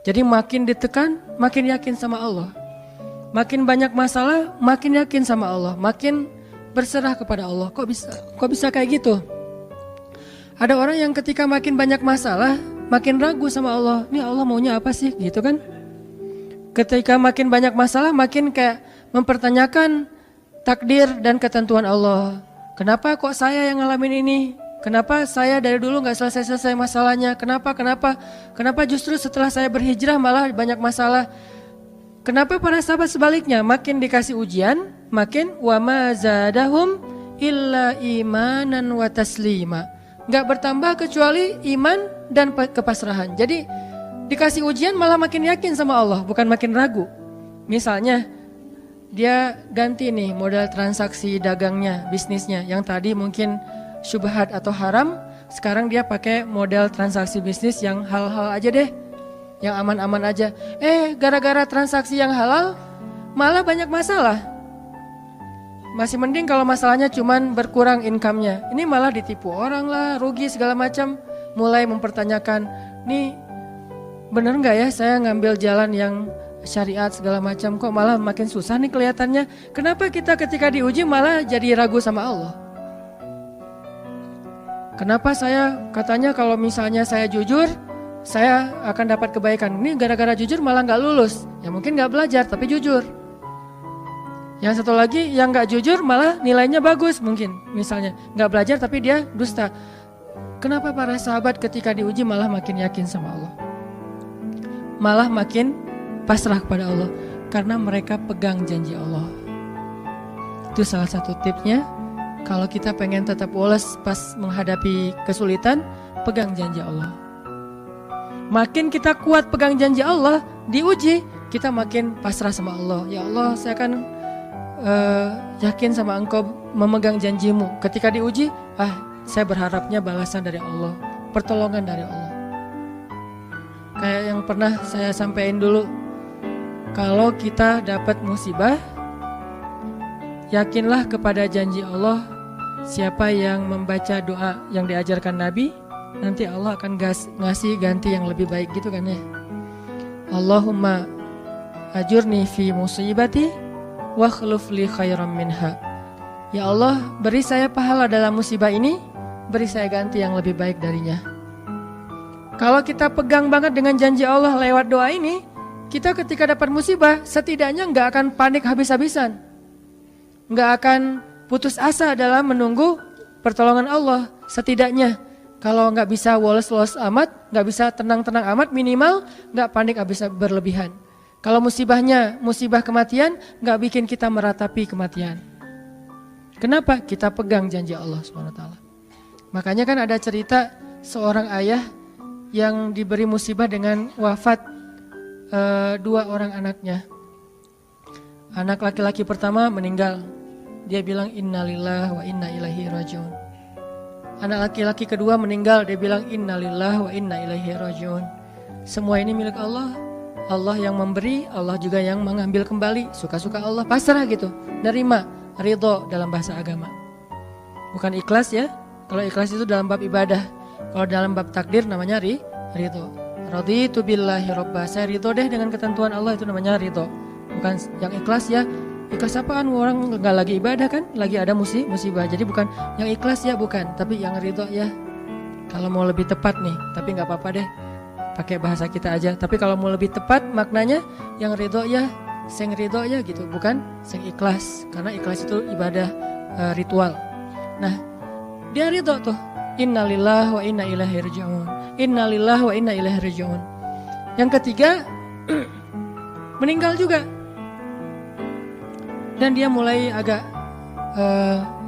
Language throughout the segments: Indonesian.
Jadi makin ditekan, makin yakin sama Allah. Makin banyak masalah, makin yakin sama Allah. Makin berserah kepada Allah. Kok bisa kayak gitu? Ada orang yang ketika makin banyak masalah, makin ragu sama Allah. Ini Allah maunya apa sih? Gitu kan? Ketika makin banyak masalah, makin kayak mempertanyakan takdir dan ketentuan Allah. Kenapa kok saya yang ngalamin ini? Kenapa saya dari dulu gak selesai-selesai masalahnya? Kenapa justru setelah saya berhijrah malah banyak masalah? Kenapa para sahabat sebaliknya? Makin dikasih ujian, makin wa ma zadahum illa imanan wa taslima. Gak bertambah kecuali iman dan kepasrahan. Jadi dikasih ujian malah makin yakin sama Allah, bukan makin ragu. Misalnya dia ganti nih model transaksi dagangnya, bisnisnya. Yang tadi mungkin syubhat atau haram, sekarang dia pakai model transaksi bisnis yang halal aja deh, yang aman-aman aja. Gara-gara transaksi yang halal malah banyak masalah. Masih mending kalau masalahnya cuman berkurang income-nya. Ini malah ditipu orang lah, rugi segala macam. Mulai mempertanyakan, nih bener gak ya saya ngambil jalan yang syariat segala macam, kok malah makin susah nih kelihatannya. Kenapa kita ketika diuji malah jadi ragu sama Allah? Kenapa saya katanya kalau misalnya saya jujur, saya akan dapat kebaikan. Ini gara-gara jujur malah gak lulus. Ya mungkin gak belajar tapi jujur. Yang satu lagi yang gak jujur malah nilainya bagus mungkin. Misalnya gak belajar tapi dia dusta. Kenapa para sahabat ketika diuji malah makin yakin sama Allah? Malah makin pasrah kepada Allah. Karena mereka pegang janji Allah. Itu salah satu tipsnya. Kalau kita pengen tetap woles pas menghadapi kesulitan, pegang janji Allah. Makin kita kuat pegang janji Allah, diuji, kita makin pasrah sama Allah. Ya Allah, saya akan yakin sama Engkau memegang janjimu. Ketika diuji, saya berharapnya balasan dari Allah, pertolongan dari Allah. Kayak yang pernah saya sampaikan dulu, kalau kita dapat musibah, yakinlah kepada janji Allah. Siapa yang membaca doa yang diajarkan Nabi, nanti Allah akan ngasih ganti yang lebih baik gitu kan ya. Allahumma ajurni fi musibati wa khluf li khairam minha. Ya Allah, beri saya pahala dalam musibah ini, beri saya ganti yang lebih baik darinya. Kalau kita pegang banget dengan janji Allah lewat doa ini, kita ketika dapat musibah setidaknya gak akan panik habis-habisan, gak akan putus asa dalam menunggu pertolongan Allah. Setidaknya kalau gak bisa woles-woles amat, gak bisa tenang-tenang amat, minimal gak panik habis berlebihan. Kalau musibahnya musibah kematian, gak bikin kita meratapi kematian. Kenapa? Kita pegang janji Allah SWT. Makanya kan ada cerita seorang ayah yang diberi musibah dengan wafat 2 orang anaknya. Anak laki-laki pertama meninggal. Dia bilang innalillahi wa inna ilaihi rajiun. Anak laki-laki kedua meninggal. Dia bilang innalillahi wa inna ilaihi rajiun. Semua ini milik Allah. Allah yang memberi, Allah juga yang mengambil kembali. Suka-suka Allah, pasrah gitu. Nerima, ridho dalam bahasa agama. Bukan ikhlas ya. Kalau ikhlas itu dalam bab ibadah. Kalau dalam bab takdir namanya ridho. Raditu billahi robba. Saya ridho deh dengan ketentuan Allah, itu namanya ridho. Bukan yang ikhlas ya. Ikhlas apaan? Orang gak lagi ibadah kan? Lagi ada musibah. Jadi bukan yang ikhlas ya, bukan. Tapi yang ridho ya. Kalau mau lebih tepat nih, tapi gak apa-apa deh, pakai bahasa kita aja. Tapi kalau mau lebih tepat maknanya, yang ridho ya, sing ridho ya gitu. Bukan sing ikhlas. Karena ikhlas itu ibadah ritual. Nah, dia ridho tuh. Innalillahi wa inna ilaihi raji'un. Innalillahi wa inna ilaihi raji'un. Yang ketiga meninggal juga. Dan dia mulai agak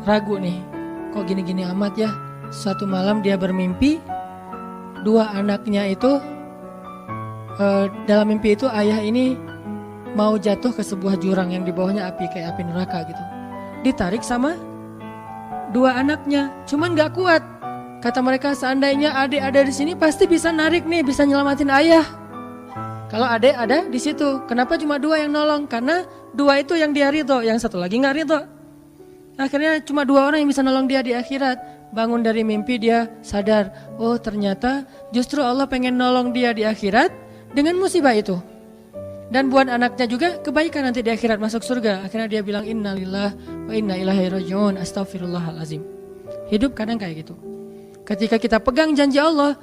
ragu nih. Kok gini-gini amat ya. Suatu malam dia bermimpi 2 anaknya itu dalam mimpi itu ayah ini mau jatuh ke sebuah jurang yang di bawahnya api, kayak api neraka gitu. Ditarik sama 2 anaknya, cuman gak kuat. Kata mereka, seandainya adik ada di sini pasti bisa narik nih, bisa nyelamatin ayah. Kalau adik ada di situ, kenapa cuma 2 yang nolong? Karena 2 itu yang dia ridho, yang satu lagi nggak ridho. Akhirnya cuma 2 orang yang bisa nolong dia di akhirat. Bangun dari mimpi dia sadar, oh ternyata justru Allah pengen nolong dia di akhirat dengan musibah itu. Dan buat anaknya juga kebaikan nanti di akhirat masuk surga. Akhirnya dia bilang innalillah wa inna ilaihi rajiun, astaghfirullahalazim. Hidup kadang kayak gitu. Ketika kita pegang janji Allah,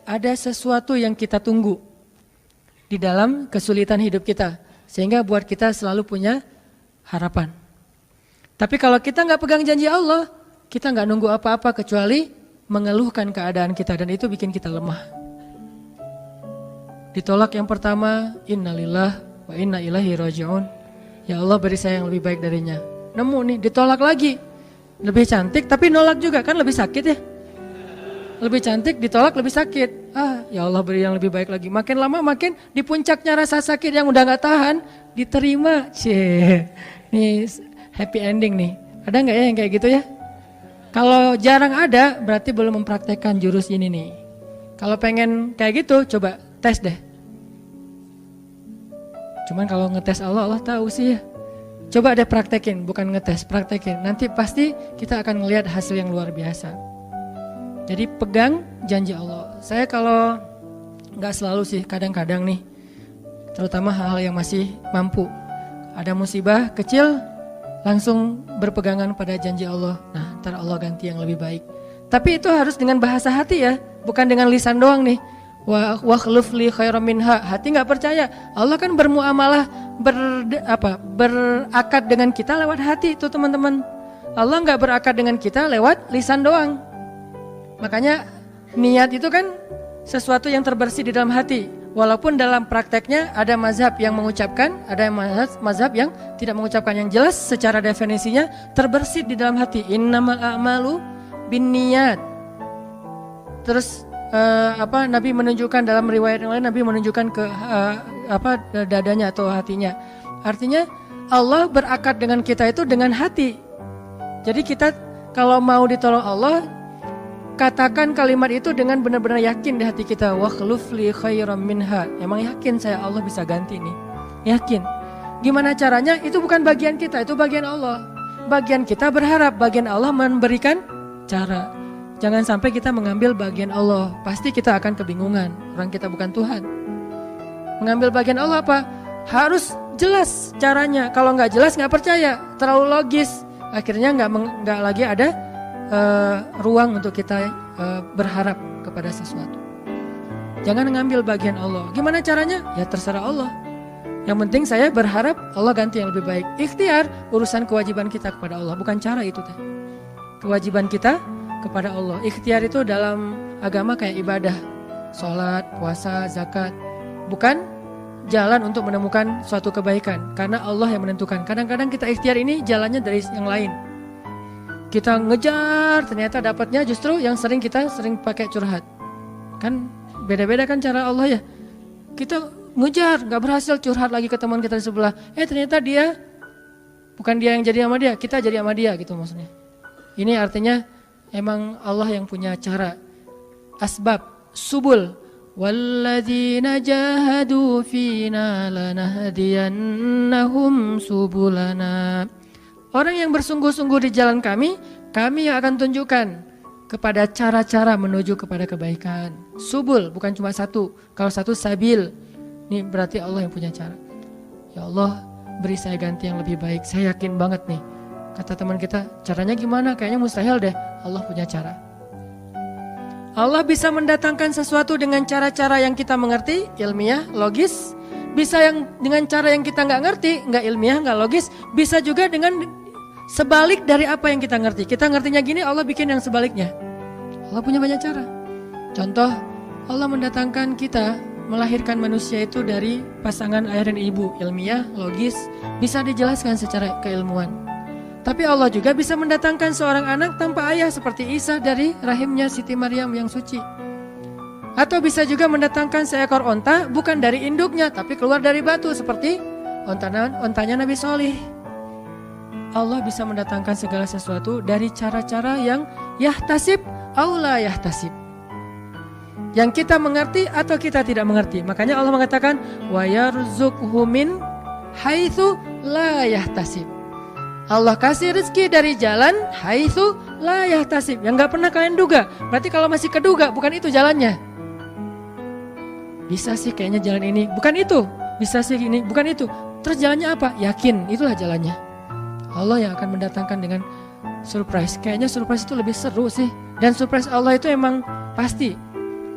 ada sesuatu yang kita tunggu di dalam kesulitan hidup kita, sehingga buat kita selalu punya harapan. Tapi kalau kita nggak pegang janji Allah, kita nggak nunggu apa-apa kecuali mengeluhkan keadaan kita, dan itu bikin kita lemah. Ditolak yang pertama, innalillah wa inna ilaihi rajiun. Ya Allah, beri saya yang lebih baik darinya. Nemu nih, ditolak lagi. Lebih cantik tapi nolak juga, kan lebih sakit ya. Lebih cantik ditolak lebih sakit. Ya Allah, beri yang lebih baik lagi. Makin lama makin di puncaknya rasa sakit yang udah gak tahan, diterima. Nih happy ending nih. Ada gak ya yang kayak gitu ya? Kalau jarang ada, berarti belum mempraktekkan jurus ini nih. Kalau pengen kayak gitu, coba tes deh. Cuman kalau ngetes Allah tahu sih ya. Coba deh praktekin, bukan ngetes, praktekin. Nanti pasti kita akan ngelihat hasil yang luar biasa. Jadi pegang janji Allah. Saya kalau nggak selalu sih, kadang-kadang nih, terutama hal-hal yang masih mampu. Ada musibah kecil, langsung berpegangan pada janji Allah. Nah, ntar Allah ganti yang lebih baik. Tapi itu harus dengan bahasa hati ya, bukan dengan lisan doang nih. Wa khluf li khairam minha. Hati nggak percaya. Allah kan bermuamalah berakad dengan kita lewat hati itu teman-teman. Allah nggak berakad dengan kita lewat lisan doang. Makanya niat itu kan sesuatu yang terbersih di dalam hati. Walaupun dalam prakteknya ada mazhab yang mengucapkan, ada mazhab yang tidak mengucapkan. Yang jelas secara definisinya terbersih di dalam hati. Innamal a'malu binniyat. Terus Nabi menunjukkan dalam riwayat yang lain, Nabi menunjukkan ke dadanya atau hatinya. Artinya Allah berakad dengan kita itu dengan hati. Jadi kita kalau mau ditolong Allah, katakan kalimat itu dengan benar-benar yakin di hati kita. Wa khluf li khairam minha. Emang yakin saya Allah bisa ganti nih. Yakin. Gimana caranya? Itu bukan bagian kita, itu bagian Allah. Bagian kita berharap, bagian Allah memberikan cara. Jangan sampai kita mengambil bagian Allah. Pasti kita akan kebingungan. Orang kita bukan Tuhan. Mengambil bagian Allah apa? Harus jelas caranya. Kalau nggak jelas nggak percaya. Terlalu logis. Akhirnya nggak lagi ada ruang untuk kita berharap kepada sesuatu. Jangan mengambil bagian Allah. Gimana caranya? Ya terserah Allah. Yang penting saya berharap Allah ganti yang lebih baik. Ikhtiar urusan kewajiban kita kepada Allah. Bukan cara itu. Kewajiban kita kepada Allah. Ikhtiar itu dalam agama kayak ibadah, sholat, puasa, zakat. Bukan jalan untuk menemukan suatu kebaikan, karena Allah yang menentukan. Kadang-kadang kita ikhtiar ini jalannya dari yang lain. Kita ngejar, ternyata dapatnya justru yang kita sering pakai curhat. Kan beda-beda kan cara Allah ya. Kita ngejar, gak berhasil, curhat lagi ke teman kita di sebelah. Ternyata dia, bukan dia yang jadi sama dia, kita jadi sama dia gitu maksudnya. Ini artinya emang Allah yang punya cara, asbab, subul. Walladzina jahadu fina lanahdiyannahum subulana. Orang yang bersungguh-sungguh di jalan kami yang akan tunjukkan kepada cara-cara menuju kepada kebaikan. Subul bukan cuma satu. Kalau satu sabil, ini berarti Allah yang punya cara. Ya Allah, beri saya ganti yang lebih baik. Saya yakin banget nih. Kata teman kita, caranya gimana? Kayaknya mustahil deh. Allah punya cara. Allah bisa mendatangkan sesuatu dengan cara-cara yang kita mengerti, ilmiah, logis. Bisa yang dengan cara yang kita nggak ngerti, nggak ilmiah, nggak logis. Bisa juga dengan sebalik dari apa yang kita ngerti. Kita ngertinya gini, Allah bikin yang sebaliknya. Allah punya banyak cara. Contoh, Allah mendatangkan kita, melahirkan manusia itu dari pasangan ayah dan ibu. Ilmiah, logis, bisa dijelaskan secara keilmuan. Tapi Allah juga bisa mendatangkan seorang anak tanpa ayah seperti Isa dari rahimnya Siti Maryam yang suci. Atau bisa juga mendatangkan seekor onta bukan dari induknya tapi keluar dari batu seperti ontanya Nabi Solih. Allah bisa mendatangkan segala sesuatu dari cara-cara yang yahtasib aw la yahtasib. Yang kita mengerti atau kita tidak mengerti. Makanya Allah mengatakan wa yarzuqhu min haitsu la yahtasib. Allah kasih rezeki dari jalan haitsu la yahtasib, yang gak pernah kalian duga. Berarti kalau masih keduga bukan itu jalannya. bisa sih kayaknya jalan ini, bukan itu. Bisa sih ini, bukan itu. Terus jalannya apa? Yakin, itulah jalannya. Allah yang akan mendatangkan dengan surprise. Kayaknya surprise itu lebih seru sih. Dan surprise Allah itu emang pasti.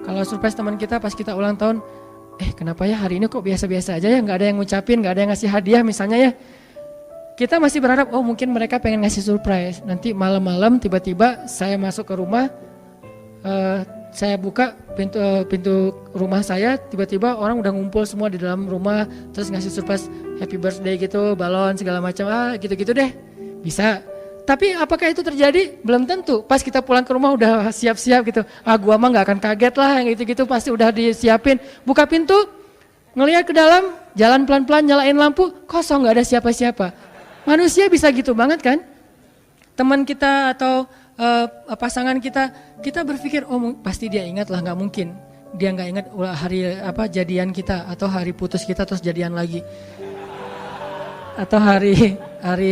Kalau surprise teman kita pas kita ulang tahun, kenapa ya hari ini kok biasa-biasa aja ya, gak ada yang ngucapin, gak ada yang ngasih hadiah misalnya ya. Kita masih berharap, mungkin mereka pengen ngasih surprise. Nanti malam-malam tiba-tiba saya masuk ke rumah, saya buka pintu rumah saya, tiba-tiba orang udah ngumpul semua di dalam rumah, terus ngasih surprise happy birthday gitu, balon segala macam, gitu-gitu deh. Bisa. Tapi apakah itu terjadi? Belum tentu. Pas kita pulang ke rumah udah siap-siap gitu. Gua mah gak akan kaget lah, yang gitu-gitu pasti udah disiapin. Buka pintu, ngelihat ke dalam, jalan pelan-pelan, nyalain lampu, kosong, gak ada siapa-siapa. Manusia bisa gitu banget kan? Teman kita atau pasangan kita berpikir, pasti dia ingat lah, nggak mungkin dia nggak ingat hari jadian kita atau hari putus kita terus jadian lagi, atau hari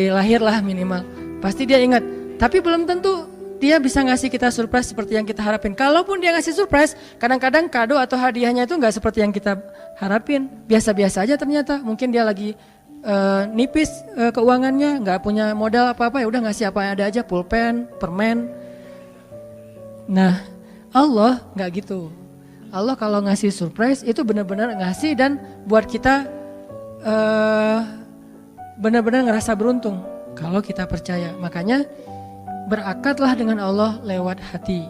lahir lah minimal, pasti dia ingat. Tapi belum tentu dia bisa ngasih kita surprise seperti yang kita harapin. Kalaupun dia ngasih surprise, kadang-kadang kado atau hadiahnya itu nggak seperti yang kita harapin, biasa-biasa aja ternyata. Mungkin dia lagi nipis keuangannya, nggak punya modal apa-apa, ya udah ngasih apa yang ada aja, pulpen, permen. Nah, Allah nggak gitu. Allah kalau ngasih surprise itu benar-benar ngasih dan buat kita benar-benar ngerasa beruntung kalau kita percaya. Makanya berakatlah dengan Allah lewat hati.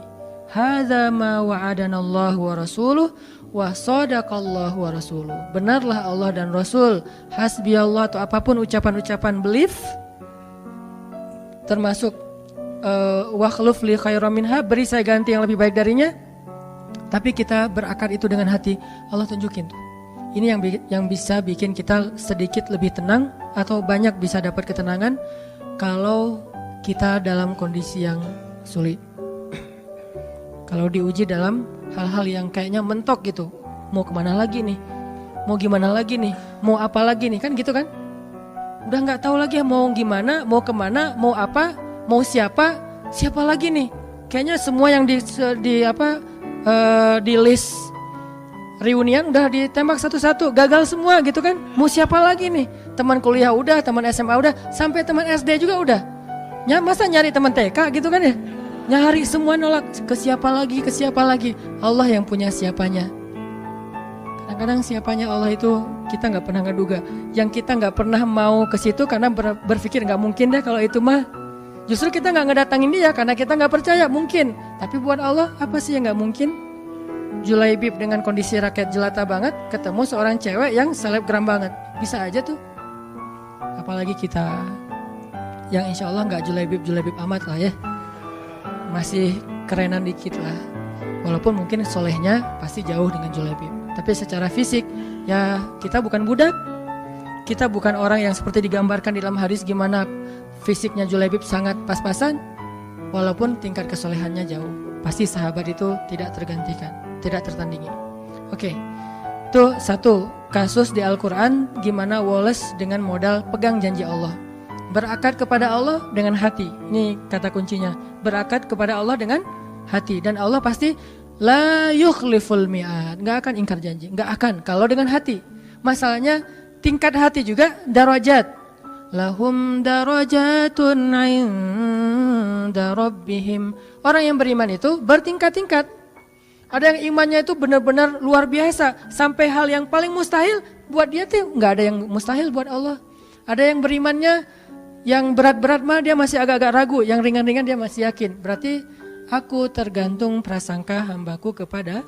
Hadza ma wa'adanallahu wa rasuluh wa sadaqallahu wa rasuluh. Benarlah Allah dan Rasul. Hasbiyallah atau apapun ucapan-ucapan belief, termasuk wa khluf li khairam minha, beri saya ganti yang lebih baik darinya. Tapi kita berakad itu dengan hati. Allah tunjukin tuh. Ini yang bisa bikin kita sedikit lebih tenang atau banyak bisa dapat ketenangan kalau kita dalam kondisi yang sulit. Kalau diuji dalam hal-hal yang kayaknya mentok gitu, mau kemana lagi nih, mau gimana lagi nih, mau apa lagi nih, kan gitu kan? Udah nggak tahu lagi mau gimana, mau kemana, mau apa, mau siapa lagi nih? Kayaknya semua yang di list reunian udah ditembak satu-satu, gagal semua gitu kan? Mau siapa lagi nih? Teman kuliah udah, teman SMA udah, sampai teman SD juga udah. Masa nyari teman TK gitu kan ya? Nyari semua nolak, ke siapa lagi? Allah yang punya siapanya. Kadang-kadang siapanya Allah itu kita nggak pernah ngeduga. Yang kita nggak pernah mau ke situ karena berpikir nggak mungkin deh kalau itu mah. Justru kita nggak ngedatangin dia karena kita nggak percaya mungkin. Tapi buat Allah apa sih yang nggak mungkin? Julaibib dengan kondisi rakyat jelata banget ketemu seorang cewek yang selebgram banget, bisa aja tuh. Apalagi kita yang insya Allah nggak julaibib amat lah ya. Masih kerenan dikit lah. Walaupun mungkin solehnya pasti jauh dengan Julaibib. Tapi secara fisik ya kita bukan budak. Kita bukan orang yang seperti digambarkan di dalam hadis gimana fisiknya Julaibib sangat pas-pasan. Walaupun tingkat kesolehannya jauh. Pasti sahabat itu tidak tergantikan, tidak tertandingi. Oke. Itu satu kasus di Al-Quran gimana Wallace dengan modal pegang janji Allah. Berakad kepada Allah dengan hati. Ini kata kuncinya. Berakad kepada Allah dengan hati. Dan Allah pasti la yukhliful mi'ad. Gak akan ingkar janji. Gak akan. Kalau dengan hati. Masalahnya tingkat hati juga darajat. Lahum darajatun inda rabbihim. Orang yang beriman itu bertingkat-tingkat. Ada yang imannya itu benar-benar luar biasa. Sampai hal yang paling mustahil buat dia tuh gak ada yang mustahil buat Allah. Ada yang berimannya yang berat-berat mah dia masih agak-agak ragu, yang ringan-ringan dia masih yakin. Berarti aku tergantung prasangka hambaku kepadaku.